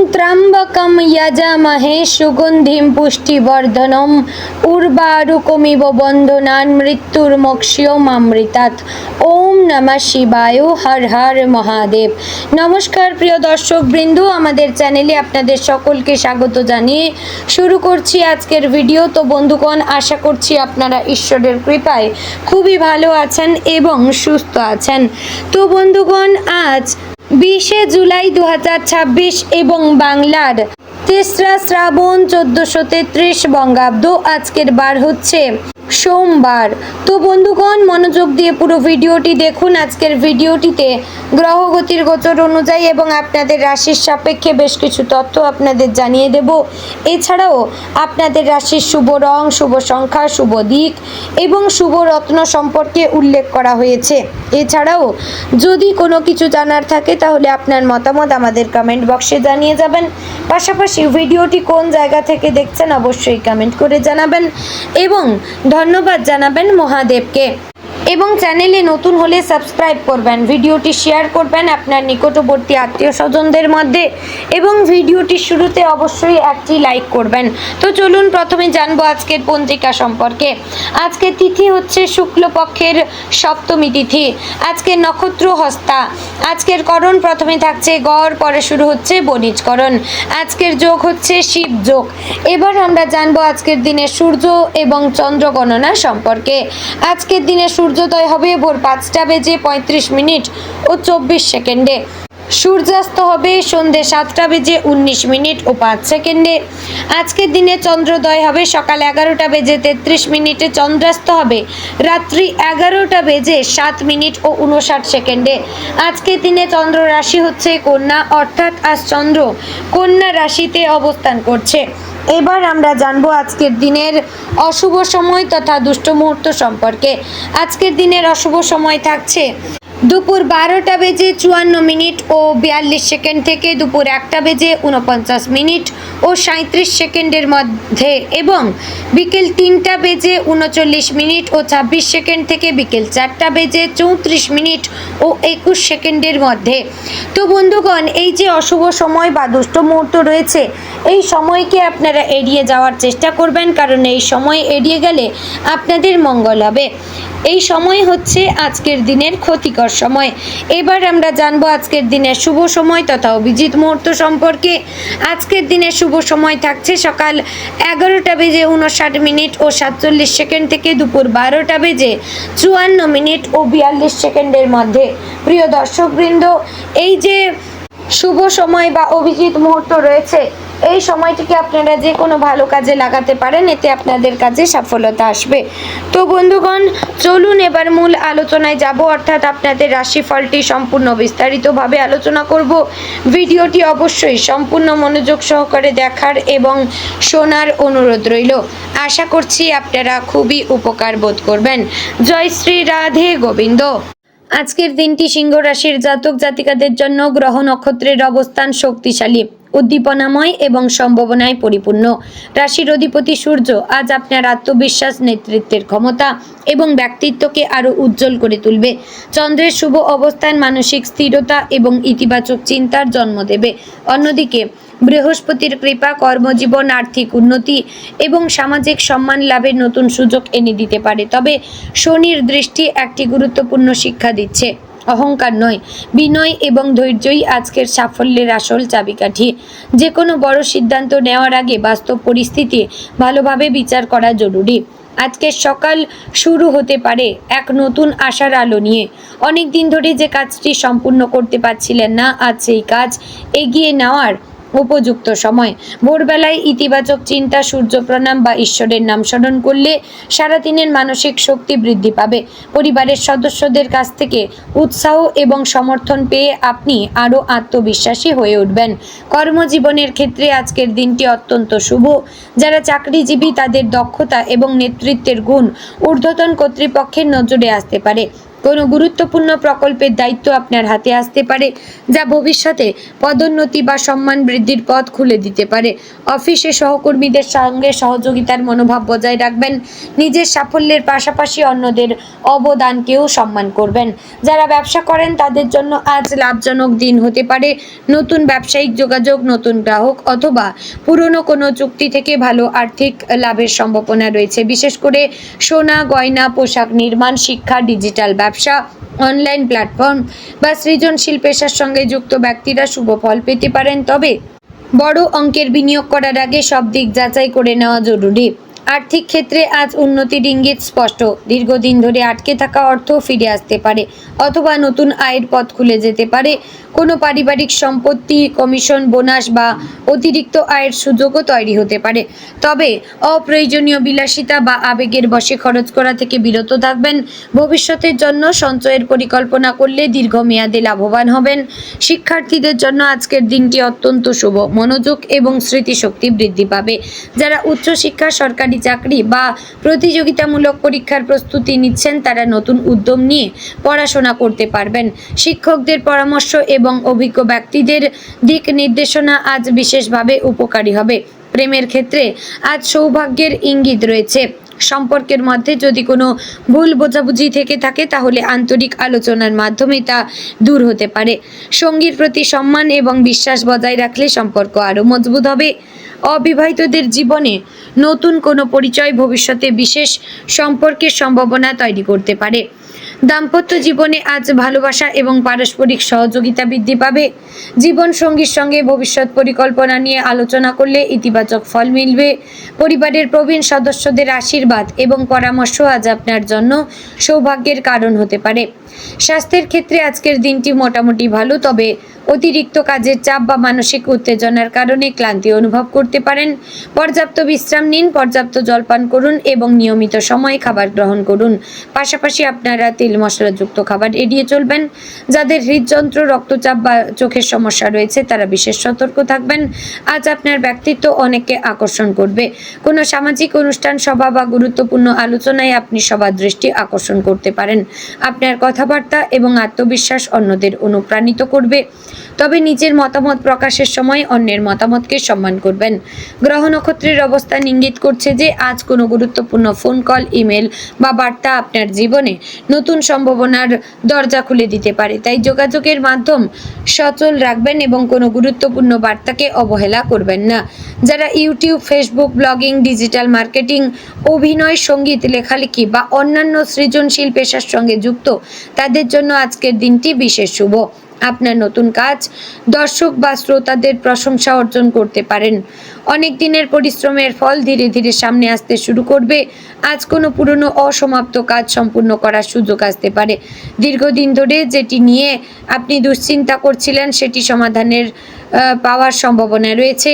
त्र्यंबकं यजामहे सुगन्धिं पुष्टिवर्धनम् उर्वारुकमिव बन्धनान् मृत्युर्मोक्षयमामृतात्। ओम नमः शिवाय। हर हर महादेव। नमस्कार प्रिय दर्शक बृंद, आमादेर चैनेले आपनादेर सकलके स्वागत जानिए शुरू करछि आजकेर भिडियो। तो बंधुगण, आशा करछि आपनारा ईश्वरेर कृपाय खूबई भालो आछेन एबं सुस्थ आछेन। तो बंधुगण, आज 20 जुलाई 2026 एवं बांगलार 3रा श्रावण 1433 बंगाब्द। आजकेर बार होच्छे सोमवार। तो बंधुगण, मनोयोग दिए पुरो भिडियोटी देखुन। आजकेर भिडियोटीते ग्रहगतिर गोचर अनुयायी एवं आपनादेर राशिर सापेक्षे बेश किछु तथ्य आपनादेर जानिये देब। एछाड़ाओ आपनादेर राशिर शुभ रंग, शुभ संख्या, शुभ दिक एवं शुभ रत्न सम्पर्के उल्लेख करा हयेछे। एछाड़ाओ यदि कोनो किछु जानार थाके ताहले आपनार मतामत आमादेर कमेंट बक्से जानिये जाबेन। पाशापाशि भिडियोटी कोन जायगा थेके देखछेन अवश्यई कमेंट करे जानाबेन एवं धन्यवाद जानाबेन महादेवके। एवं चैनेले नतून होले सबस्क्राइब करबेन, भिडियोटी शेयर करबेन आपनार निकटवर्ती आत्मीय स्वजनदेर मध्य एवं भिडियोटी शुरूते अवश्यई एकटी लाइक करबेन। तो चलुन प्रथमे जानबो आजकेर पत्रिका सम्पर्के। आजकेर तिथि होच्छे शुक्लपक्षेर सप्तमी तिथि। आजकेर नक्षत्र हस्ता। आजकेर करण प्रथमे थाकছে गড়, परे शुरू होच्छे बणिजकरण। आजकेर जोग होच्छे शिव जोग। एबार आमरा जानबो आजकेर दिने सूर्य एवं चंद्र गणना सम्पर्के। आजकेर दिने सूर्योदय হবে ভোর 5টা বেজে 35 মিনিট ও 24 সেকেন্ডে। सूर्यास्त হবে সন্ধ্যে 7টা বেজে 19 মিনিট ও 5 সেকেন্ডে। আজকের দিনে চন্দ্রোদয় হবে সকাল 11টা বেজে 33 মিনিটে। চন্দ্রাস্ত হবে রাত্রি 11টা বেজে 7 মিনিট ও 59 সেকেন্ডে। আজকের দিনে চন্দ্র রাশি হচ্ছে কন্যা, অর্থাৎ আজ চন্দ্র কন্যা রাশিতে অবস্থান করছে। এবার আমরা জানবো আজকের দিনের অশুভ সময় তথা দুষ্ট মুহূর্ত সম্পর্কে। আজকের দিনের অশুভ সময় থাকছে দুপুর 12টা বেজে 54 মিনিট ও 42 সেকেন্ড থেকে দুপুর 1টা বেজে 49 মিনিট ও 37 সেকেন্ডের মধ্যে এবং বিকেল 3টা বেজে 39 মিনিট ও 26 সেকেন্ড থেকে বিকেল 4টা বেজে 34 মিনিট ও 21 সেকেন্ডের মধ্যে। তো বন্ধুগণ, এই যে অশুভ সময় বা দুষ্ট মুহূর্ত রয়েছে, এই সময়কে আপনারা এড়িয়ে যাওয়ার চেষ্টা করবেন, কারণ এই সময় এড়িয়ে গেলে আপনাদের মঙ্গল হবে। এই সময় হচ্ছে আজকের দিনের ক্ষতিকর সময়। এবার আমরা জানবো আজকের দিনের শুভ সময় তথা অভিজিৎ মুহূর্ত সম্পর্কে। আজকের দিনের শুভ সময় থাকছে সকাল 11টা বেজে 59 মিনিট ও 47 সেকেন্ড থেকে দুপুর 12টা বেজে 54 মিনিট ও 42 সেকেন্ডের মধ্যে। প্রিয় দর্শকবৃন্দ, এই যে শুভ সময় বা অভিজিৎ মুহূর্ত রয়েছে, এই সময়টিকে আপনারা যে কোনো ভালো কাজে লাগাতে পারেন, এতে আপনাদের কাজে সফলতা আসবে। তো বন্ধুগণ, চলুন এবার মূল আলোচনায় যাব, অর্থাৎ আপনাদের রাশিফলটি সম্পূর্ণ বিস্তারিতভাবে আলোচনা করব। ভিডিওটি অবশ্যই সম্পূর্ণ মনোযোগ সহকারে দেখার এবং শোনার অনুরোধ রইল। আশা করছি আপনারা খুবই উপকার বোধ করবেন। জয় শ্রী রাধে গোবিন্দ। আজকের দিনটি সিংহ রাশির জাতক জাতিকাদের জন্য গ্রহ নক্ষত্রের অবস্থান শক্তিশালী, উদ্দীপনাময় এবং সম্ভাবনায় পরিপূর্ণ। রাশির অধিপতি সূর্য আজ আপনার আত্মবিশ্বাস, নেতৃত্বের ক্ষমতা এবং ব্যক্তিত্বকে আরও উজ্জ্বল করে তুলবে। চন্দ্রের শুভ অবস্থান মানসিক স্থিরতা এবং ইতিবাচক চিন্তার জন্ম দেবে। অন্যদিকে বৃহস্পতির কৃপা কর্মজীবন, আর্থিক উন্নতি এবং সামাজিক সম্মান লাভের নতুন সুযোগ এনে দিতে পারে। তবে শনির দৃষ্টি একটি গুরুত্বপূর্ণ শিক্ষা দিচ্ছে। অহংকার নয়, বিনয় এবং ধৈর্যই আজকের সাফল্যের আসল চাবিকাঠি। যে কোনো বড় সিদ্ধান্ত নেওয়ার আগে বাস্তব পরিস্থিতি ভালোভাবে বিচার করা জরুরি। আজকের সকাল শুরু হতে পারে এক নতুন আশার আলো নিয়ে। অনেক দিন ধরে যে কাজটি সম্পূর্ণ করতে পারছিলেন না, আজ সেই কাজ এগিয়ে নেওয়ার উপযুক্ত সময়। ভোরবেলায় ইতিবাচক চিন্তা, সূর্য প্রণাম বা ঈশ্বরের নাম স্মরণ করলে সারাদিনের মানসিক শক্তি বৃদ্ধি পাবে। পরিবারের সদস্যদের কাছ থেকে উৎসাহ এবং সমর্থন পেয়ে আপনি আরও আত্মবিশ্বাসী হয়ে উঠবেন। কর্মজীবনের ক্ষেত্রে আজকের দিনটি অত্যন্ত শুভ। যারা চাকরিজীবী তাদের দক্ষতা এবং নেতৃত্বের গুণ ঊর্ধ্বতন কর্তৃপক্ষের নজরে আসতে পারে। কোনো গুরুত্বপূর্ণ প্রকল্পের দায়িত্ব আপনার হাতে আসতে পারে, যা ভবিষ্যতে পদোন্নতি বা সম্মান বৃদ্ধির পথ খুলে দিতে পারে। অফিসে সহকর্মীদের সঙ্গে সহযোগিতার মনোভাব বজায় রাখবেন। নিজের সাফল্যের পাশাপাশি অন্যদের অবদানকেও সম্মান করবেন। যারা ব্যবসা করেন তাদের জন্য আজ লাভজনক দিন হতে পারে। নতুন ব্যবসায়িক যোগাযোগ, নতুন গ্রাহক অথবা পুরনো কোনো চুক্তি থেকে ভালো আর্থিক লাভের সম্ভাবনা রয়েছে। বিশেষ করে সোনা, গয়না, পোশাক নির্মাণ, শিক্ষা, ডিজিটাল ব্যবসা, অনলাইন প্ল্যাটফর্ম বা সৃজনশীল পেশার সঙ্গে যুক্ত ব্যক্তিরা শুভ ফল পেতে পারেন। তবে বড় অঙ্কের বিনিয়োগ করার আগে সব দিক যাচাই করে নেওয়া জরুরি। আর্থিক ক্ষেত্রে আজ উন্নতির ইঙ্গিত স্পষ্ট। দীর্ঘদিন ধরে আটকে থাকা অর্থ ফিরে আসতে পারে অথবা নতুন আয়ের পথ খুলে যেতে পারে। কোনো পারিবারিক সম্পত্তি, কমিশন, বোনাস বা অতিরিক্ত আয়ের সুযোগও তৈরি হতে পারে। তবে অপ্রয়োজনীয় বিলাসিতা বা আবেগের বশে খরচ করা থেকে বিরত থাকবেন। ভবিষ্যতের জন্য সঞ্চয়ের পরিকল্পনা করলে দীর্ঘমেয়াদে লাভবান হবেন। শিক্ষার্থীদের জন্য আজকের দিনটি অত্যন্ত শুভ। মনোযোগ এবং স্মৃতিশক্তি বৃদ্ধি পাবে। যারা উচ্চশিক্ষা, সরকারি চাকরি বা প্রতিযোগিতামূলক পরীক্ষার প্রস্তুতি নিচ্ছেন তারা নতুন উদ্যম নিয়ে পড়াশোনা করতে পারবেন। শিক্ষকদের পরামর্শ এবং অভিজ্ঞ ব্যক্তিদের দিক নির্দেশনা আজ বিশেষভাবে উপকারী হবে। প্রেমের ক্ষেত্রে আজ সৌভাগ্যের ইঙ্গিত রয়েছে। সম্পর্কের মধ্যে যদি কোনো ভুল বোঝাবুঝি থেকে থাকে তাহলে আন্তরিক আলোচনার মাধ্যমে তা দূর হতে পারে। সঙ্গীর প্রতি সম্মান এবং বিশ্বাস বজায় রাখলে সম্পর্ক আরও মজবুত হবে। অবিবাহিতদের জীবনে নতুন কোনো পরিচয় ভবিষ্যতে বিশেষ সম্পর্কের সম্ভাবনা তৈরি করতে পারে। দাম্পত্য জীবনে আজ ভালোবাসা এবং পারস্পরিক সহযোগিতা বৃদ্ধি পাবে। জীবন সঙ্গীর সঙ্গে ভবিষ্যৎ পরিকল্পনা নিয়ে আলোচনা করলে ইতিবাচক ফল মিলবে। পরিবারের প্রবীণ সদস্যদের আশীর্বাদ এবং পরামর্শ আজ আপনার জন্য সৌভাগ্যের কারণ হতে পারে। স্বাস্থ্যের ক্ষেত্রে আজকের দিনটি মোটামুটি ভালো, তবে অতিরিক্ত কাজের চাপ বা মানসিক উত্তেজনার কারণে ক্লান্তি অনুভব করতে পারেন। পর্যাপ্ত বিশ্রাম নিন, পর্যাপ্ত জলপান করুন এবং নিয়মিত সময়ে খাবার গ্রহণ করুন। পাশাপাশি আপনারা তেল মশলাযুক্ত খাবার এড়িয়ে চলবেন। যাদের হৃদযন্ত্র, রক্তচাপ বা চোখের সমস্যা রয়েছে তারা বিশেষ সতর্ক থাকবেন। আজ আপনার ব্যক্তিত্ব অনেককে আকর্ষণ করবে। কোনো সামাজিক অনুষ্ঠান, সভা বা গুরুত্বপূর্ণ আলোচনায় আপনি সবার দৃষ্টি আকর্ষণ করতে পারেন। আপনার কথাবার্তা এবং আত্মবিশ্বাস অন্যদের অনুপ্রাণিত করবে। তবে নিজের মতামত প্রকাশের সময় অন্যের মতামতকে সম্মান করবেন। গ্রহ নক্ষত্রের অবস্থান ইঙ্গিত করছে যে আজ কোনো গুরুত্বপূর্ণ ফোন কল, ইমেল বা বার্তা আপনার জীবনে নতুন সম্ভাবনার দরজা খুলে দিতে পারে। তাই যোগাযোগের মাধ্যম সচল রাখবেন এবং কোনো গুরুত্বপূর্ণ বার্তাকে অবহেলা করবেন না। যারা YouTube, Facebook, blogging, digital marketing, অভিনয়, সঙ্গীত, লেখালেখি বা অন্যান্য সৃজনশীল পেশার সঙ্গে যুক্ত তাদের জন্য আজকের দিনটি বিশেষ শুভ। আপনার নতুন কাজ দর্শক বা শ্রোতাদের প্রশংসা অর্জন করতে পারেন। অনেক দিনের পরিশ্রমের ফল ধীরে ধীরে সামনে আসতে শুরু করবে। আজ কোনো পুরনো অসমাপ্ত কাজ সম্পূর্ণ করার সুযোগ আসতে পারে। দীর্ঘদিন ধরে যেটি নিয়ে আপনি দুশ্চিন্তা করছিলেন সেটি সমাধানের পাওয়ার সম্ভাবনা রয়েছে।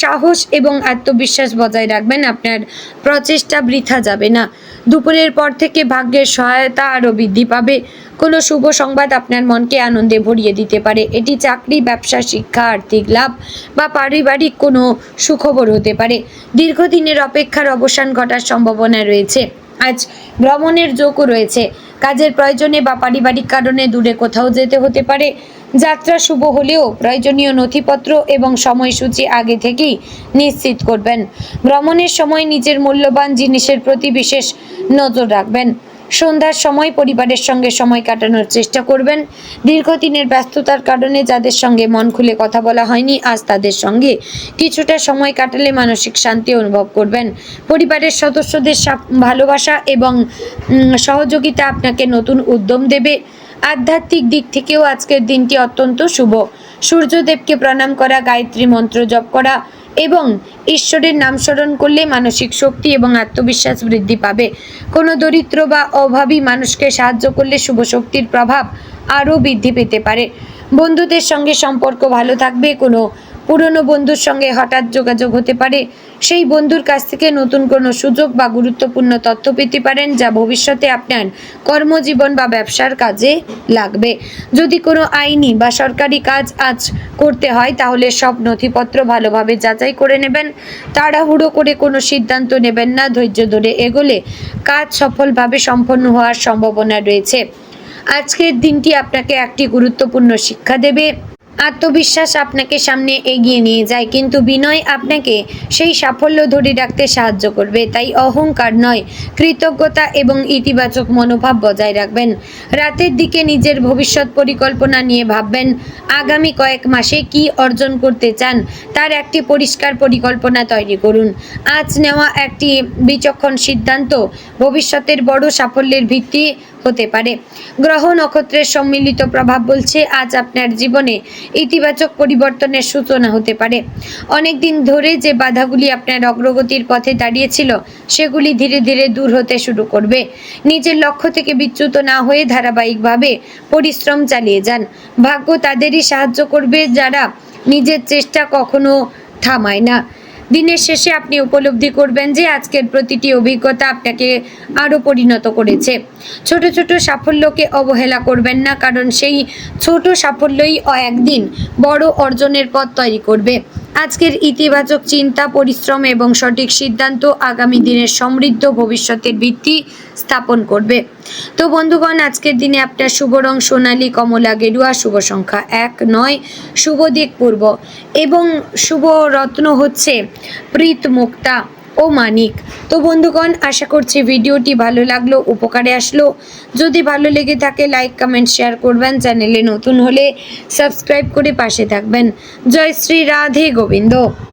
সাহস এবং আত্মবিশ্বাস বজায় রাখবেন। আপনার প্রচেষ্টা বৃথা যাবে না। দুপুরের পর থেকে ভাগ্যের সহায়তা আরও বৃদ্ধি পাবে। কোনো শুভ সংবাদ আপনার মনকে আনন্দে ভরিয়ে দিতে পারে। এটি চাকরি, ব্যবসা, শিক্ষা, আর্থিক লাভ বা পারিবারিক কোনো সুখবর হতে পারে। দীর্ঘদিনের অপেক্ষার অবসান ঘটার সম্ভাবনা রয়েছে। আজ ভ্রমণের যোগও রয়েছে। কাজের প্রয়োজনে বা পারিবারিক কারণে দূরে কোথাও যেতে হতে পারে। যাত্রা শুভ হলেও প্রয়োজনীয় নথিপত্র এবং সময়সূচি আগে থেকেই নিশ্চিত করবেন। ভ্রমণের সময় নিজের মূল্যবান জিনিসের প্রতি বিশেষ নজর রাখবেন। সন্ধ্যার সময় পরিবারের সঙ্গে সময় কাটানোর চেষ্টা করবেন। দীর্ঘদিনের ব্যস্ততার কারণে যাদের সঙ্গে মন খুলে কথা বলা হয়নি, আজ তাদের সঙ্গে কিছুটা সময় কাটালে মানসিক শান্তি অনুভব করবেন। পরিবারের সদস্যদের ভালোবাসা এবং সহযোগিতা আপনাকে নতুন উদ্যম দেবে। আধ্যাত্মিক দিক থেকেও আজকের দিনটি অত্যন্ত শুভ। সূর্যদেবকে প্রণাম করা, গায়ত্রী মন্ত্র জপ করা এবং ঈশ্বরের নাম স্মরণ করলে মানসিক শক্তি এবং আত্মবিশ্বাস বৃদ্ধি পাবে। কোনো দরিদ্র বা অভাবী মানুষকে সাহায্য করলে শুভ শক্তির প্রভাব আরও বৃদ্ধি পেতে পারে। বন্ধুদের সঙ্গে সম্পর্ক ভালো থাকবে। কোনো পুরনো বন্ধুর সঙ্গে হঠাৎ যোগাযোগ হতে পারে। সেই বন্ধুর কাছ থেকে নতুন কোনো সুযোগ বা গুরুত্বপূর্ণ তথ্য পেতে পারেন যা ভবিষ্যতে আপনার কর্মজীবন বা ব্যবসার কাজে লাগবে। যদি কোনো আইনি বা সরকারি কাজ আজ করতে হয় তাহলে সব নথিপত্র ভালোভাবে যাচাই করে নেবেন। তাড়াহুড়ো করে কোনো সিদ্ধান্ত নেবেন না। ধৈর্য ধরে এগোলে কাজ সফলভাবে সম্পন্ন হওয়ার সম্ভাবনা রয়েছে। আজকের দিনটি আপনাকে একটি গুরুত্বপূর্ণ শিক্ষা দেবে। আত্মবিশ্বাস আপনাকে সামনে এগিয়ে নিয়ে যায়, কিন্তু বিনয় আপনাকে সেই সাফল্য ধরে রাখতে সাহায্য করবে। তাই অহংকার নয়, কৃতজ্ঞতা এবং ইতিবাচক মনোভাব বজায় রাখবেন। রাতের দিকে নিজের ভবিষ্যৎ পরিকল্পনা নিয়ে ভাববেন। আগামী কয়েক মাসে কি অর্জন করতে চান তার একটি পরিষ্কার পরিকল্পনা তৈরি করুন। আজ নেওয়া একটি বিচক্ষণ সিদ্ধান্ত ভবিষ্যতের বড় সাফল্যের ভিত্তি হতে পারে। গ্রহ নক্ষত্রের সম্মিলিত প্রভাব বলছে আজ আপনার জীবনে ইতিবাচক পরিবর্তনের সূচনা হতে পারে। অনেক দিন ধরে যে বাধাগুলি আপনার অগ্রগতির পথে দাঁড়িয়েছিল সেগুলি ধীরে ধীরে দূর হতে শুরু করবে। নিজের লক্ষ্য থেকে বিচ্যুত না হয়ে ধারাবাহিকভাবে পরিশ্রম চালিয়ে যান। ভাগ্য তাদেরই সাহায্য করবে যারা নিজের চেষ্টা কখনো থামায় না। দিনের শেষে আপনি উপলব্ধি করবেন যে আজকের প্রতিটি অভিজ্ঞতা আপনাকে আরও পরিণত করেছে। ছোট ছোট সাফল্যকে অবহেলা করবেন না, কারণ সেই ছোট সাফল্যই একদিন বড় অর্জনের পথ তৈরি করবে। আজকের ইতিবাচক চিন্তা, পরিশ্রম এবং সঠিক সিদ্ধান্ত আগামী দিনের সমৃদ্ধ ভবিষ্যতের ভিত্তি স্থাপন করবে। তো বন্ধুগণ, আজকের দিনে আপনার শুভ রং সোনালী, কমলা, গেরুয়া, শুভ সংখ্যা 1, 9, শুভ দিক পূর্ব এবং শুভ রত্ন হচ্ছে প্রীত মুক্তা ও মানিক। তো বন্ধুগণ, আশা করছি ভিডিওটি ভালো লাগলো, উপকারে আসলো। যদি ভালো লেগে থাকে লাইক, কমেন্ট, শেয়ার করবেন। চ্যানেলে নতুন হলে সাবস্ক্রাইব করে পাশে থাকবেন। জয় শ্রী রাধে গোবিন্দ।